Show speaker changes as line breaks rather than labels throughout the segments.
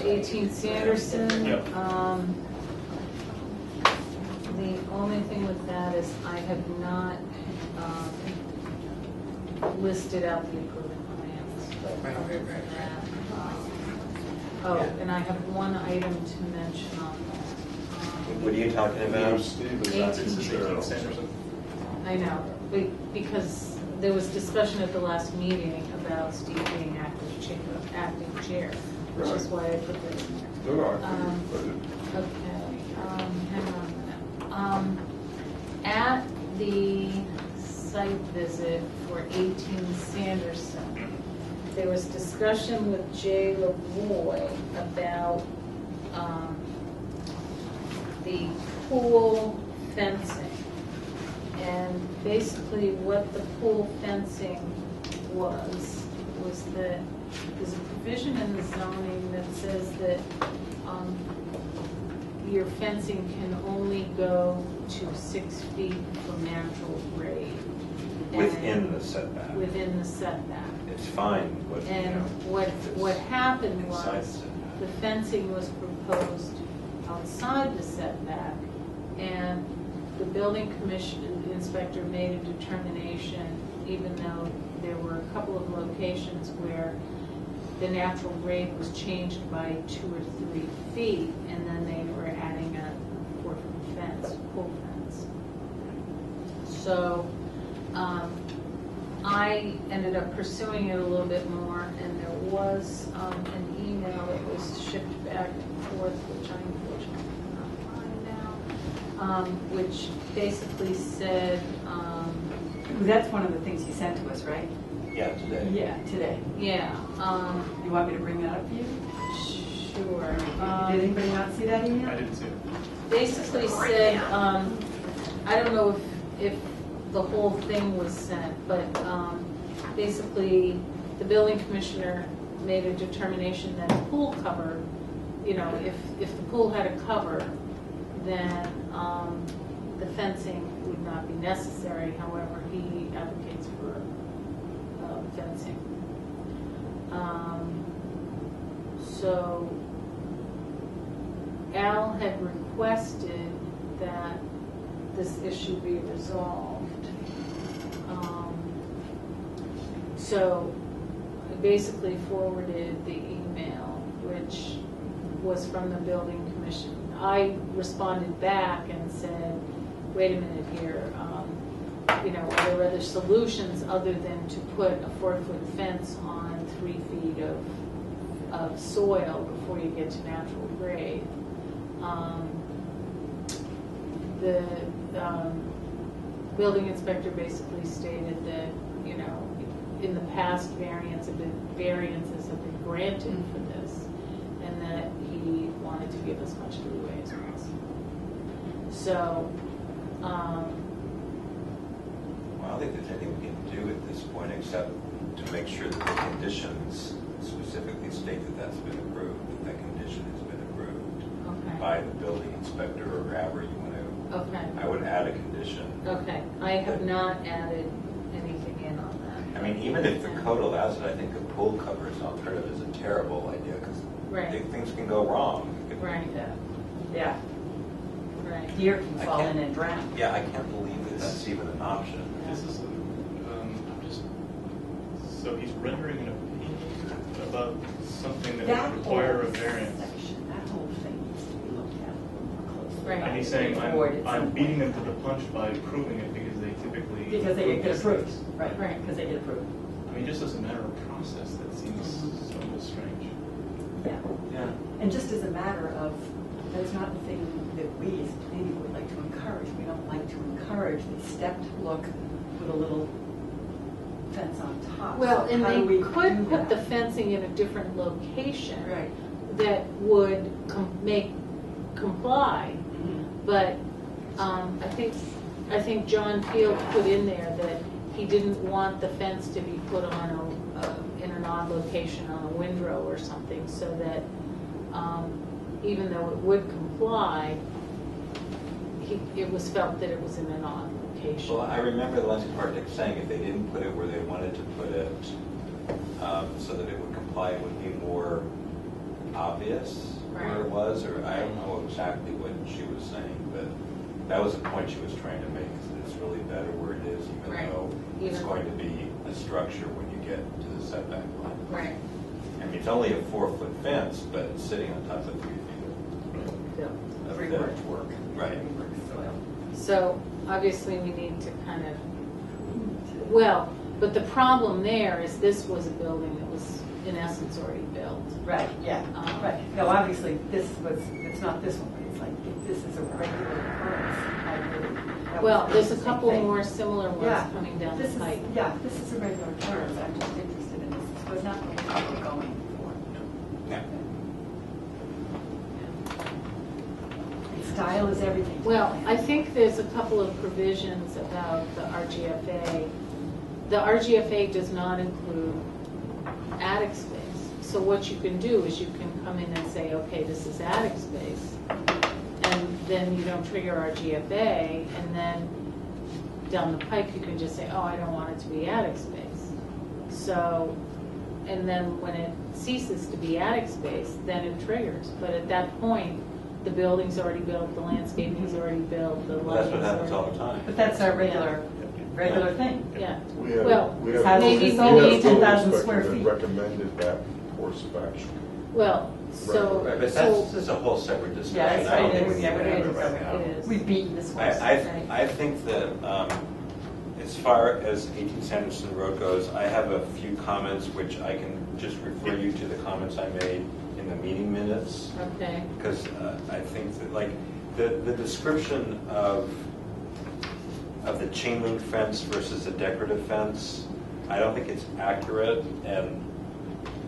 18 Sanderson.
Yep.
The only thing with that is I have not listed out the improvement plans. But other than that, oh, and I have one item to mention on that.
What are you talking about?
Steve is not, it's just 18 Sanderson.
I know, because there was discussion at the last meeting about Steve being acting chair, which is why I put that in there.
No,
Okay, hang on a minute. At the site visit for 18 Sanderson, there was discussion with Jay Lavoy about the pool fencing. And basically what the pool fencing was that there's a provision in the zoning that says that your fencing can only go to 6 feet from natural grade.
Within the setback.
Within the setback.
It's fine. But,
And what happened was the fencing was proposed outside the setback, and the building commission inspector made a determination, even though there were a couple of locations where the natural grade was changed by 2 or 3 feet, and then they were adding a 4-foot fence, pool fence. So I ended up pursuing it a little bit more, and there was an email that was shipped back and forth, which I unfortunately cannot find now, which basically said...
That's one of the things you sent to us, right?
Yeah, today.
Yeah, today.
Yeah.
You want me to bring that up for you?
Sure.
Did anybody not see that email?
I didn't see it.
Basically said, I don't know if the whole thing was sent, but basically the building commissioner made a determination that a pool cover, you know, if the pool had a cover, then the fencing would not be necessary. However, he advocates for fencing. So Al had requested that this issue be resolved. So I basically forwarded the email, which was from the building commission. I responded back and said, wait a minute here, you know, are there other solutions other than to put a 4-foot fence on 3 feet of soil before you get to natural grade? The building inspector basically stated that, you know, in the past variances have been granted for this, and that he wanted to give as much leeway as possible. So,
Well, I don't think there's anything we can do at this point except to make sure that the conditions specifically state that that's been approved, that condition has been approved by the building inspector or wherever you want to.
okay.
I would add a condition.
Okay, I have not added anything in on that.
I mean, even if the code allows it, I think a pool cover as an alternative is a terrible idea because things can go wrong.
Right.
Yeah.
Right.
Deer can fall in and drown.
Yeah, I can't believe that that's even an option.
This is so he's rendering an opinion about something that would require a variance.
That whole thing needs to be looked at a little more closely.
Right.
And he's saying, I'm beating them to the punch by approving it because they typically...
Because they get approved. Right,
Right.
because they get approved.
I mean, just as a matter of process, that seems so strange.
Yeah.
Yeah.
And just as a matter of, that's not the thing that we as planning would like to encourage. We don't like to encourage the stepped look with a little fence on top.
Well,
So
and
how do
they
we
could
do
put the
that?
fencing in a different location
Right.
that would comply. But I think John Field put in there that he didn't want the fence to be put on in an odd location on a windrow or something, so that even though it would comply, it was felt that it was in an odd location.
Well, I remember the last part saying if they didn't put it where they wanted to put it, so that it would comply, it would be more obvious where it
Right.
was, or I don't know exactly what she was saying, but that was the point she was trying to make, is that it's really better where it is, even
Right.
though it's
Even-
going to be a structure when you get to the setback line.
Right.
I mean, it's only a 4-foot fence, but it's sitting on top of 3 feet
Yeah.
of
Every
the-
word work.
Right.
Every word soil.
So obviously we need to kind of, well, but the problem there is this was a building that was in essence already built.
Right, yeah, right. No, obviously, it's not this one, but it's like, if this is a regular occurrence, I really. that
Well,
was
there's a
the same
couple
thing.
more similar ones
Yeah,
coming down the
this is-
pike.
Yeah, this is a regular occurrence, I'm just interested in this, this was not what we were going for.
Yeah.
And style is everything. to
Well,
me.
I think there's a couple of provisions about the RGFA. The RGFA does not include attic space. So what you can do is you can come in and say, okay, this is attic space. And then you don't trigger RGFA, and then down the pike, you can just say, oh, I don't want it to be attic space. So, and then when it ceases to be attic space, then it triggers. But at that point, the building's already built, the landscaping's already built, the
Well, that's what
lighting's
happens all
already.
the time.
But that's our regular thing.
Yeah.
We had,
Well,
we had,
houses
maybe
is
we
only
need
building
10,000
inspector
square
that
feet.
recommended that course of action.
Well, so,
Right, but
so,
that's a whole separate discussion.
Yeah, it's
I don't
right,
think
it
we
is,
need
yeah,
to
it
have
is,
it right now.
it is.
We've beaten this one.
I think that as far as 18 Sanderson Road goes, I have a few comments which I can just refer you to the comments I made in the meeting minutes.
okay,
Because I think that, like, the description of the chain link fence versus a decorative fence, I don't think it's accurate, and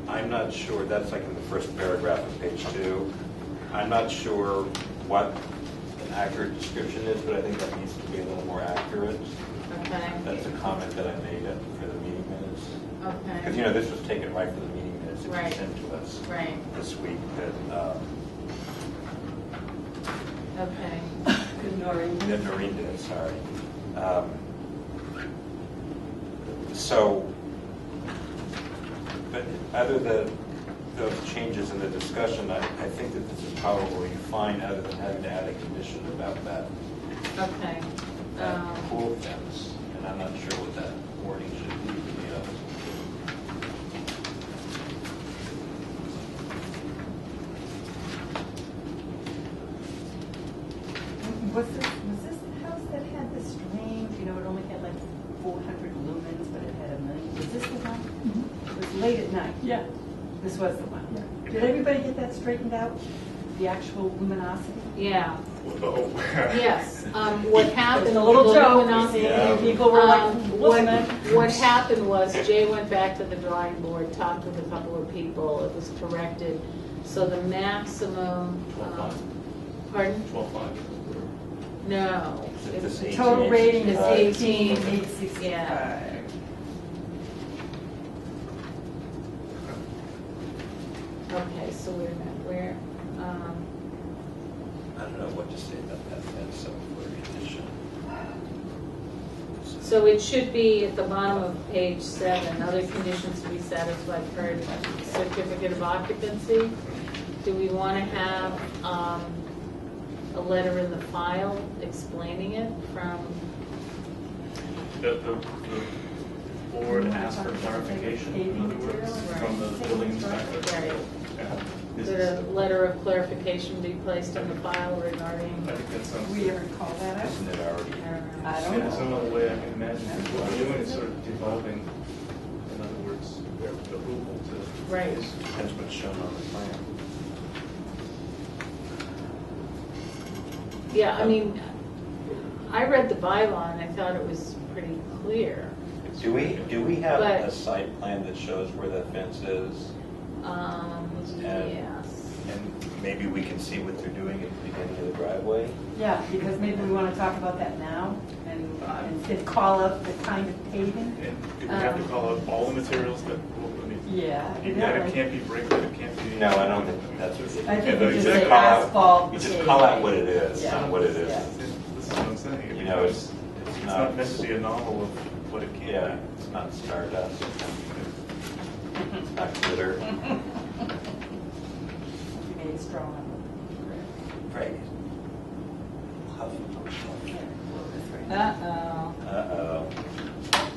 I'm not sure, that's like in the first paragraph of page 2. I'm not sure what an accurate description is, but I think that needs to be a little more accurate.
okay,
That's a comment that I made for the meeting minutes. Because,
okay,
this was taken right from the meeting minutes that you
Right.
sent to us
right,
this week.
okay.
Good Noreen.
That Noreen did, sorry. So, but other than those changes in the discussion, I think that this is probably fine, other than having to add a condition about that
Okay.
pool fence. And I'm not sure what that wording should be, to be honest.
Was this the house that had the strange, it only had like 400 lumens, but it had 1 million? Was this the one? It was late at night.
Yeah.
This was the one. Did everybody get that straightened out? The actual luminosity?
Yeah,
Oh.
yes. What happened?
Just a little
the
joke,
luminosity-
you see,
Yeah.
people were like,
What
listening.
what happened was Jay went back to the drawing board, talked with a couple of people, it was corrected. So the maximum,
12.5.
pardon?
12.5.
No.
Is this
It's-
18,
Total rating is
18,
18,865.
yeah. Okay, so wait a minute, where,
I don't know what to say about that fence, so for condition.
so it should be at the bottom of page 7, other conditions to be satisfied per certificate of occupancy. Do we want to have a letter in the file explaining it from,
The board asked for clarification, in other words, from the building inspector.
right,
Yeah. This
that
is-
a letter of clarification be placed in the file regarding,
I think that sounds.
We ever call that out?
Isn't it already?
I don't
Yeah, some
know.
other way I can imagine it. What we're doing is sort of devolving, in other words, the approval to.
Right.
Depends what's shown on the plan.
yeah, I mean, I read the bylaw and I thought it was pretty clear.
Do we have
But-
a site plan that shows where the fence is?
Yes.
And maybe we can see what they're doing at the beginning of the driveway?
Yeah, because maybe we want to talk about that now and call out the kind of paving.
And do we have to call out all the materials that, I mean,
Yeah.
that it can't be brick, that it can't be.
No, I don't think that's what
I think
Yeah,
we just
exactly.
say asphalt.
You just call out what it is,
Yeah.
not what it isn't.
Yeah.
This is what I'm saying.
You know, it's
It's not meant to be a novel of what it can be.
Yeah, it's not stardust. It's not glitter.
it's drawn.
Right.
Uh-oh.
Uh-oh.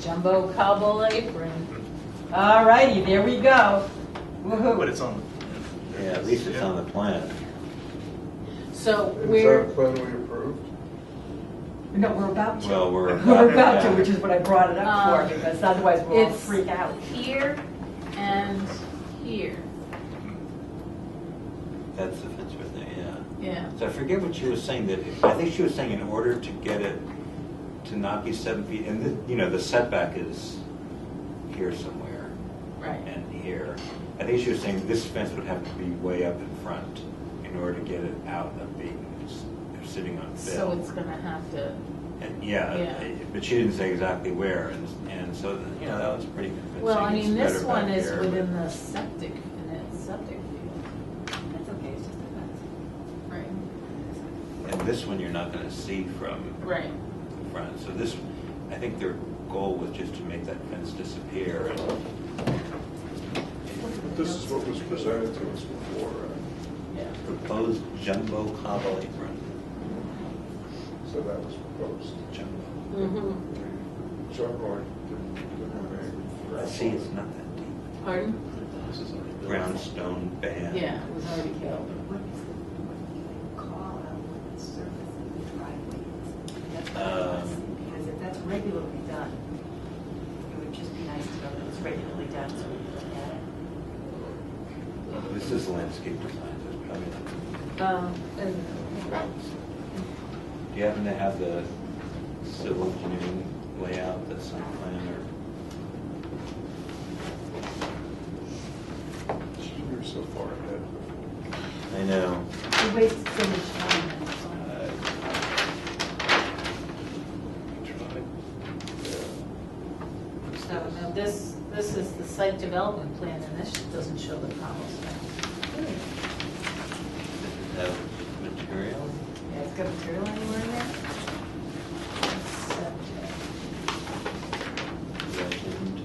Jumbo cobble apron.
All righty, there we go.
But
Woohoo.
it's on.
Yeah, at least it's on the plan.
So
Is
we're,
that plan we approved?
No, we're about to.
Well, we're
We're
about-
about to,
yeah.
which is what I brought it up
Um,
for, because otherwise we'll all
it's
freak out.
here and here.
That's the fence right there, yeah.
Yeah.
So I forget what she was saying, that, I think she was saying in order to get it to not be 7 feet, and the setback is here somewhere,
Right.
and here. I think she was saying this fence would have to be way up in front in order to get it out of being, they're sitting on
So
fill.
it's gonna have to,
And
Yeah.
but she didn't say exactly where, and so, that was pretty convincing.
well, I
It's
mean, this
better
one
back
is
here,
within
but-
the septic, in its septic field.
That's okay, it's just a fence.
Right.
And this one you're not gonna see from
Right.
the front. So this, I think their goal was just to make that fence disappear.
This is what was presented to us before, right?
Yeah.
Proposed jumbo cobble apron.
So that was proposed.
Jumbo.
Mm-hmm.
Jumbo, didn't
See, it's not that deep.
Pardon?
This is already built.
Brownstone band.
Yeah, it was already killed.
What is the, what do they call out the surface of the driveway is? That's what I was asking, because if that's regularly done, it would just be nice to know that it's regularly done, so we can look at it.
This is landscape design, so it's probably not.
And
Do you happen to have the civil engineering layout, the site plan, or?
You're so far ahead.
I know.
We waste so much time and so
Try.
so now this is the site development plan, and this doesn't show the cobblestone.
Have material?
Yeah, it's got material anywhere in there?
Septic.
Legend.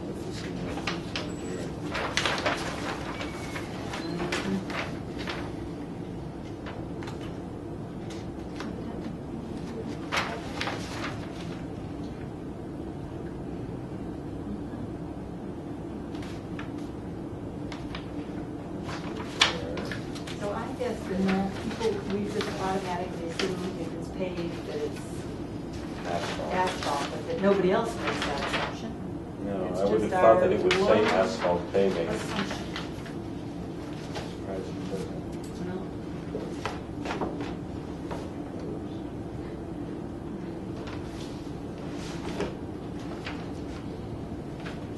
What's the significance of it?
So I guess that people read this automatically assume if it's paved that it's
Asphalt.
asphalt, but that nobody else makes that assumption.
No,
It's
I would have
just
thought
our
that it would say
one
asphalt paving.
assumption.
Surprised it doesn't.
No.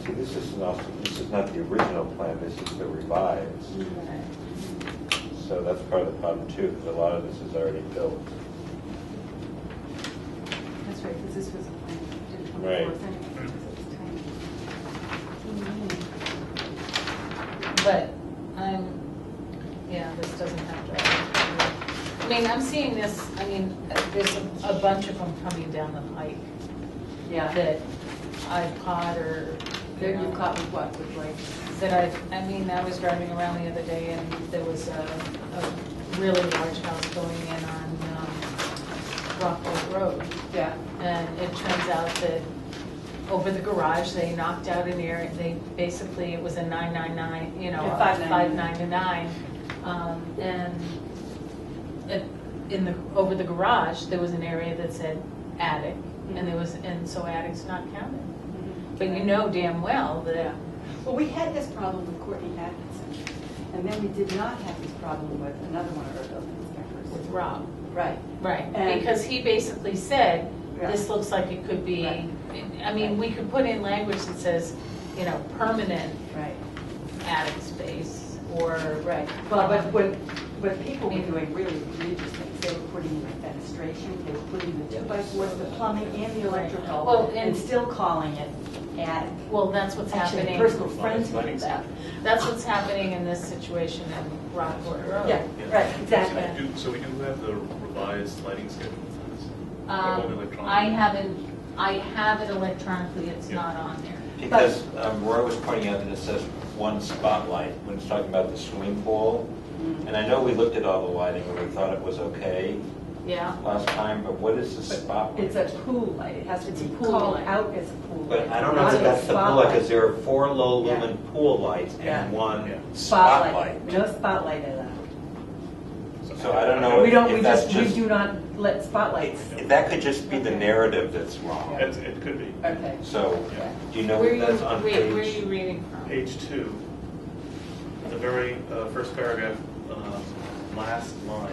See, this is not the original plan, this is the revised.
Right.
So that's part of the problem too, because a lot of this is already built.
That's right, because this was a plan that didn't come
Right.
forth anyway, because it was tiny.
But this doesn't have to. I mean, I'm seeing this, there's a bunch of them coming down the pike
Yeah.
that I've caught or,
There you caught with what, with like,
that I was driving around the other day and there was a really large house going in on Rockwood Road.
yeah.
And it turns out that over the garage, they knocked out an area, it was a 999,
Yeah,
a 599. And over the garage, there was an area that said attic, and so attic's not counted. But you know damn well that,
Well, we had this problem with Courtney Atkinson, and then we did not have this problem with another one of our building inspectors.
with Rob.
Right.
Right,
And-
because he basically said,
Yeah.
this looks like it could be,
Right.
we could put in language that says, permanent
Right.
attic space, or.
Right. Well, but people were doing really egregious things. They were putting in the fenestration, they were putting the 2x4s, the plumbing and the electrical,
Well,
and still calling it attic.
Well, that's what's
Actually,
happening.
personal friends did that.
That's what's happening in this situation in Rockport Road.
Yeah, right, exactly.
So we do have the revised lighting schedule for this? Or only
I have it electronically, it's not on there.
Because Roy was pointing out that it says one spotlight, when it's talking about the swimming pool, And I know we looked at all the lighting and we thought it was okay
Yeah,
last time, but what is the spotlight?
It's a pool light, it has to
It's a
be
pool
called
light.
out as a pool light.
But I don't know
not
if
a
that's the pool light,
spotlight.
because there are 4 low lumen
Yeah.
pool lights
Yeah.
and 1
Yeah.
spotlight.
No spotlight allowed.
So I don't know
We don't,
if
we
that's
just, we do not let spotlights.
If that could just be the narrative that's wrong.
It could be.
Okay.
So, do you know
where
if
are
that's
you,
on
wait, where are
page?
you reading from?
Page 2, the very first paragraph, last line.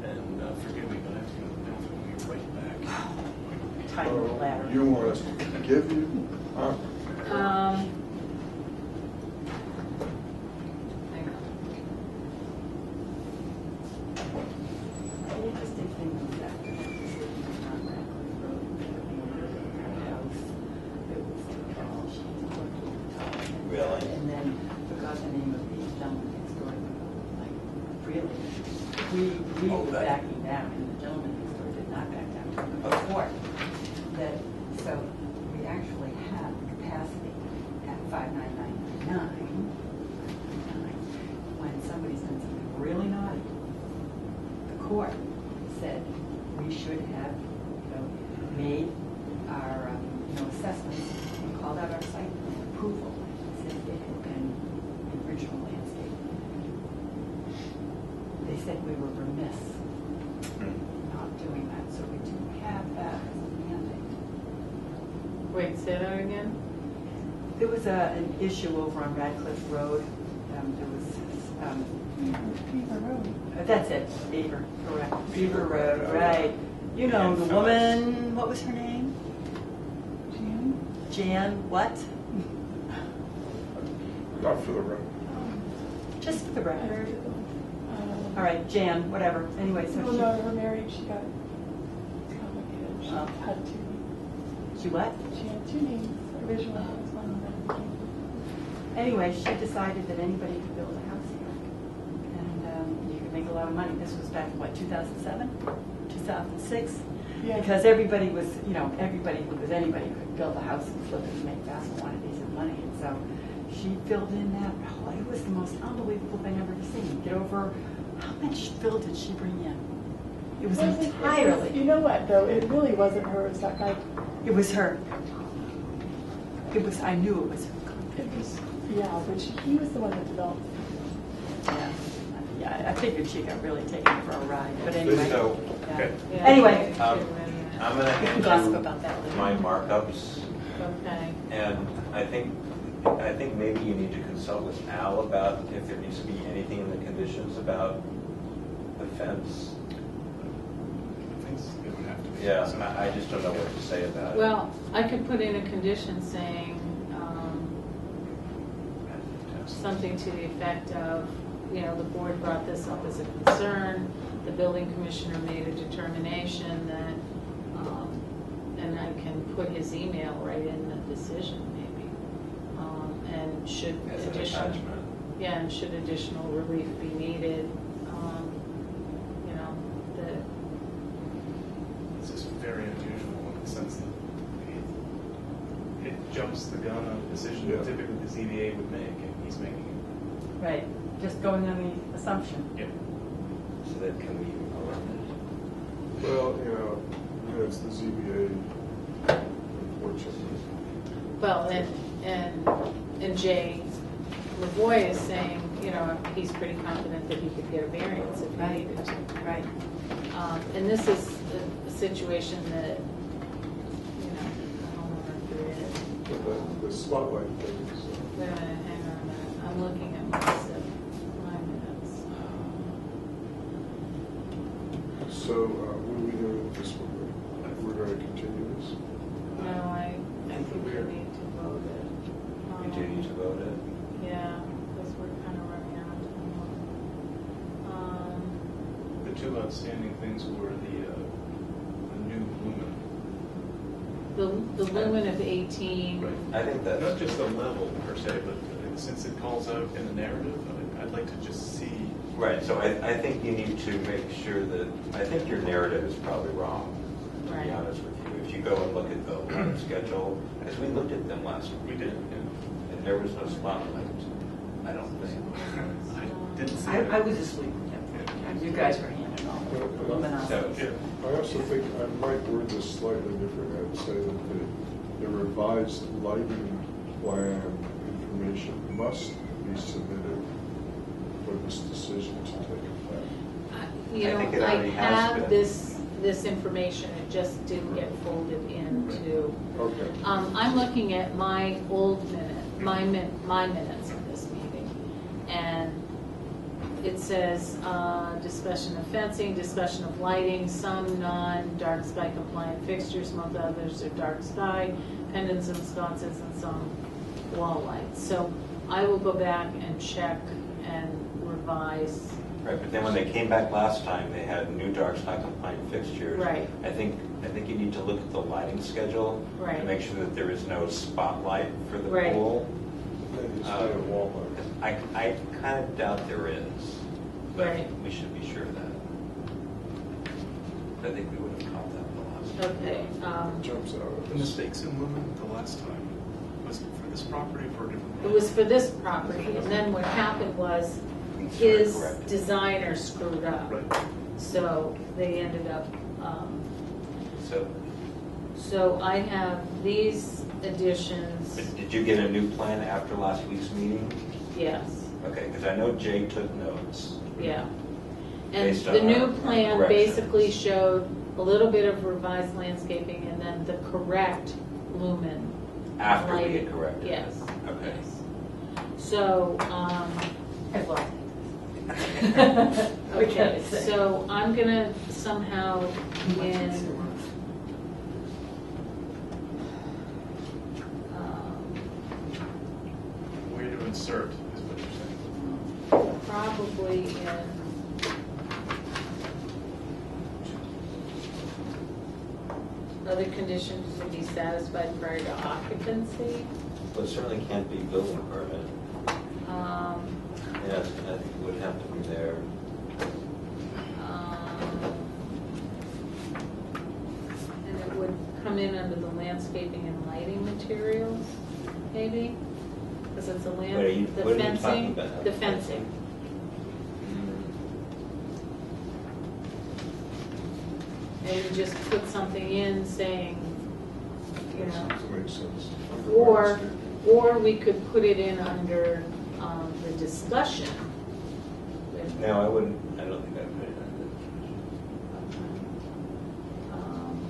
And forgive me, but I have to go to the bathroom. We'll be right back.
Time the ladder.
You want us to give you? Huh?
Hang on.
The interesting thing was that the decision was not Radcliffe Road, the house. It was she looked at the top.
Really?
And then forgot the name of the gentleman next door. Like, really? We
Oh,
were
that-
backing down, and the gentleman next door did not back down from the court. That, so we actually have the capacity at 59999. When somebody's done something really naughty, the court said we should have, made our, assessments and called out our site plan approval, said it had been the original landscape. They said we were remiss not doing that, so we do have that as a mandate.
Wait, say that again?
There was an issue over on Radcliffe Road. There was,
Beaver Road.
that's it, Beaver, correct. Beaver Road, right. You know, the
Jan
woman, what was her name?
Jan?
Jan, what?
Not for the record.
Just for the record.
Um,
All right, Jan, whatever. Anyway, so
Well, no, her marriage, she got complicated. She
Oh.
had two.
she what?
She had two names. Originally, it was one of them.
Anyway, she decided that anybody could build a house here. And you could make a lot of money. This was back in, what, 2007? 2006?
Yeah.
Because everybody was, everybody who was anybody could build a house and flip it and make vast quantities of money. And so she filled in that, it was the most unbelievable thing I've ever seen. Get over, how much fill did she bring in? It was entirely.
You know what, though? It really wasn't her. It was that guy.
It was her. It was, I knew it was her.
It was, yeah, but he was the one that developed it.
Yeah, I figured she got really taken for a ride, but anyway.
So,
yeah.
Okay.
Yeah,
Anyway.
I
I'm going to
We can
hand
gossip
you
about that later.
my markups,
Okay.
and I think maybe you need to consult with Al about if there needs to be anything in the conditions about the fence.
Things it would have to be.
Yeah,
So-
I just don't know what to say about it.
Well, I could put in a condition saying something to the effect of, the board brought this up as a concern, the building commissioner made a determination that, and I can put his email right in the decision maybe, and should
As an
additional,
attachment.
yeah, and should additional relief be needed, that
This is very unusual in the sense that it jumps the gun on a decision
Yeah.
that typically the ZBA would make, and he's making it.
Right, just going on the assumption.
Yeah.
So that can we vote on it?
Well, it's the ZBA, unfortunately.
Well, and Jay Lavoie is saying, he's pretty confident that he could get a variance if he
Right.
needed to.
Right.
And this is a situation that, the homeowner created.
But the spotlight thing is,
Wait a minute, hang on a minute, I'm looking at my minutes.
so what are we doing with this one? We're going to continue this?
No, I think we need to vote it.
We do need to vote it?
Yeah, because we're kind of running out of time.
The two outstanding things were the new lumen.
The lumen of 18.
Right.
I think that's.
Not just the level per se, but since it calls out in the narrative, I'd like to just see.
Right, so I think you need to make sure that, I think your narrative is probably wrong, to be
Right.
honest with you. If if you go and look at the lighting schedule, because we looked at them last week.
We did, yeah.
And there was no spotlight, I don't think.
I didn't see
I
it.
was asleep. You guys were handing all the luminosity.
So,
Yeah.
I also think I might word this slightly different and say that the revised lighting plan information must be submitted for this decision to take effect.
You
I
know,
think it
I
already has
have
been.
this information, it just didn't get folded into.
Okay.
I'm looking at my old minute, my minutes of this meeting, and it says, discussion of fencing, discussion of lighting, some non-dark sky compliant fixtures, most others are dark sky, pendants and sconces, and some wall lights. So I will go back and check and revise.
Right, but then when they came back last time, they had new dark sky compliant fixtures.
Right.
I think you need to look at the lighting schedule.
Right.
To make sure that there is no spotlight for the
Right.
pool.
Then you stay at Walmart.
I kind of doubt there is. But
Right.
we should be sure of that. I think we would have caught that the last time.
Okay,
Jumps out
The
at us.
mistakes in lumen the last time, was it for this property or for a different?
it was for this property, and then what happened was his designer screwed up.
Right.
So they ended up,
So,
so I have these additions,
but did you get a new plan after last week's meeting?
yes,
Okay, because I know Jay took notes.
yeah. And
Based on
the new
our
plan
corrections.
basically showed a little bit of revised landscaping and then the correct lumen.
After we
lighting.
had corrected it?
Yes.
Okay.
Yes. So,
I've lost
okay, so I'm gonna somehow in,
Where to insert is what you're saying.
probably in other conditions to be satisfied prior to occupancy.
Well, it certainly can't be building permit. Yes, I think it would have to be there.
And it would come in under the landscaping and lighting materials, maybe? Because it's a
Wait, are you-
the
what are you talking
fencing,
about?
the fencing. And you just put something in saying, you know,
Makes sense.
or we could put it in under the discussion.
No, I wouldn't, I don't think I'd put it
Um,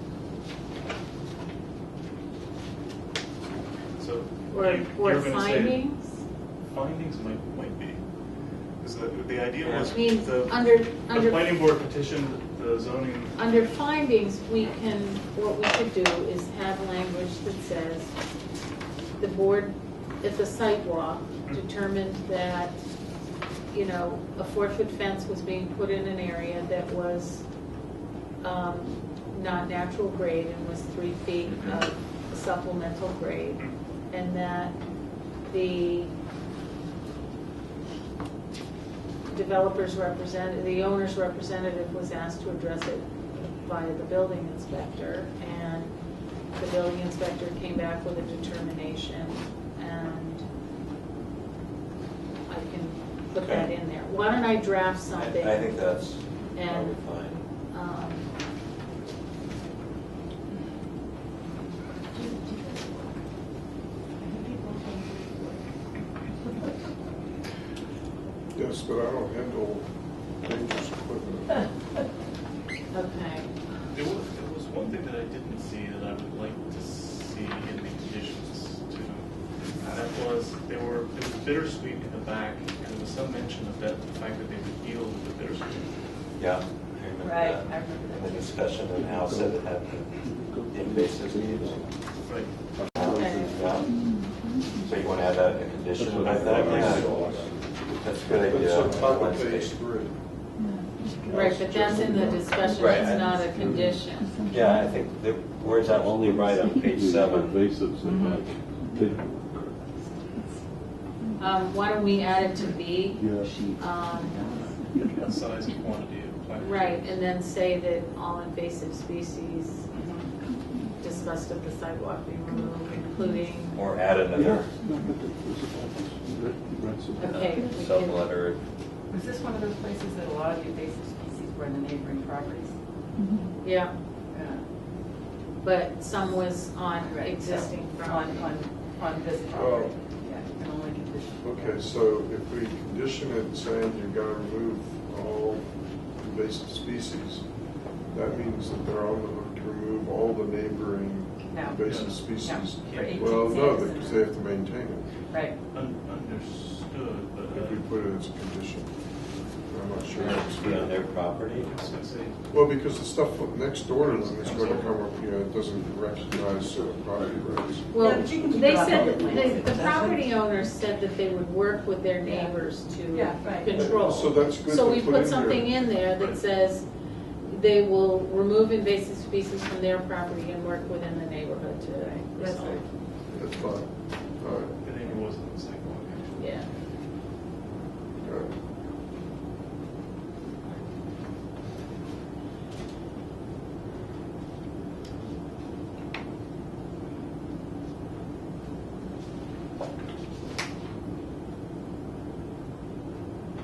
So
Or
you're gonna say
findings?
Findings might be. Because the idea was
I mean,
the
under
planning board petitioned the zoning.
Under findings, what we could do is have language that says, the board at the site walk determined that, you know, a 4-foot fence was being put in an area that was not natural grade and was 3 feet of supplemental grade, and that the developer's representative, the owner's representative was asked to address it via the building inspector, and the building inspector came back with a determination, and I can put that in there. Why don't I draft
in.
something?
I think that's
And,
probably fine.
Yes, but I don't handle dangerous equipment.
Okay,
There was one thing that I didn't see that I would like to see in the conditions too. And that was, there was bittersweet in the back, and there was some mention of that, the fact that they would deal with the bittersweet.
Yeah, I remember
Right,
that.
I remember that
And the
too.
discussion of how said it had the invasive species.
Right.
okay.
Yeah. So you want to add that in a condition like that? Yeah. That's a good idea.
It's on top of page 3.
Right, but that's in the discussion,
Right.
it's not a condition.
Yeah, I think the word's only right on page 7.
Invasives and like,
Why don't we add it to B?
Size and quantity of plant.
Right, and then say that all invasive species, discussed of the sidewalk being removed, including,
Or add another
okay, we can-
sub-letter.
Was this one of those places that a lot of the invasive species were in the neighboring properties?
yeah,
Yeah.
but some was on
Right,
existing
so
property.
On this property, yeah, you can only condition.
Okay, so if we condition it saying you've got to remove all invasive species, that means that they're on the hook to remove all the neighboring
No.
invasive
No,
species.
for 18
Well, no,
Sanderson.
because they have to maintain it
Right.
Understood, but
if we put it as a condition. I'm not sure.
It's be on their property.
I was gonna say,
Well, because the stuff next door to them is going to come up, it doesn't recognize property rights.
Well,
Yeah, but you can keep
they
it on
said,
public
that
lands
the
if that's
property
what-
owners said that they would work with their neighbors to
Yeah, right.
control.
So that's good
So
to
we
put
put
in
something
there.
in there that
Right.
says they will remove invasive species from their property and work within the neighborhood to
That's
resolve.
right.
That's fine. All right,
I think it was on the sidewalk, actually.
Yeah.
all right.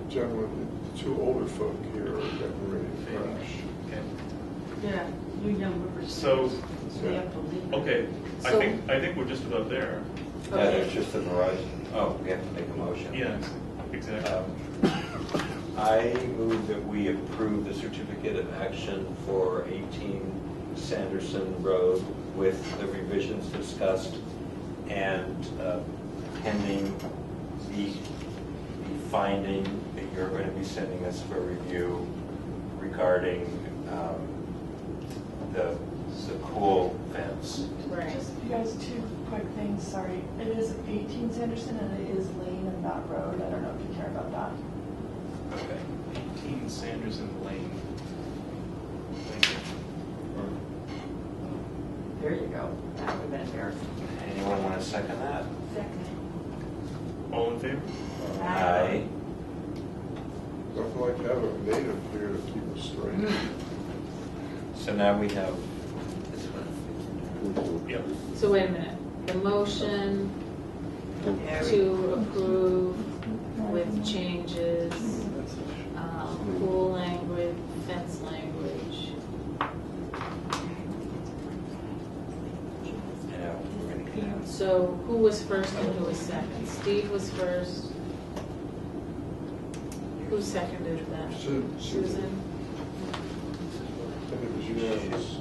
Gentlemen, the two older folk here are getting ready to crash.
Okay.
Yeah, you young whippers.
So,
They have to leave.
okay,
So-
I think we're just about there.
Yeah, there's just the Verizon. Oh, we have to make a motion.
Yeah, exactly.
I move that we approve the certificate of action for 18 Sanderson Road with the revisions discussed and pending the finding that you're going to be sending us for review regarding the cool fence.
Right.
Just, you guys, two quick things, sorry. It is 18 Sanderson and it is Lane in that road. I don't know if you care about that.
Okay.
18 Sanderson Lane.
There you go. That would have been embarrassing.
Anyone want to second that?
Second.
All in favor?
Aye.
Nothing like having a native here to keep us straight.
So now we have this one.
Yep.
So wait a minute. The motion to approve with changes, pool language, fence language.
Yeah, we're going to get out.
So who was first and who was second? Steve was first. Who seconded that?
Susan.
Susan?
And it was unanimous.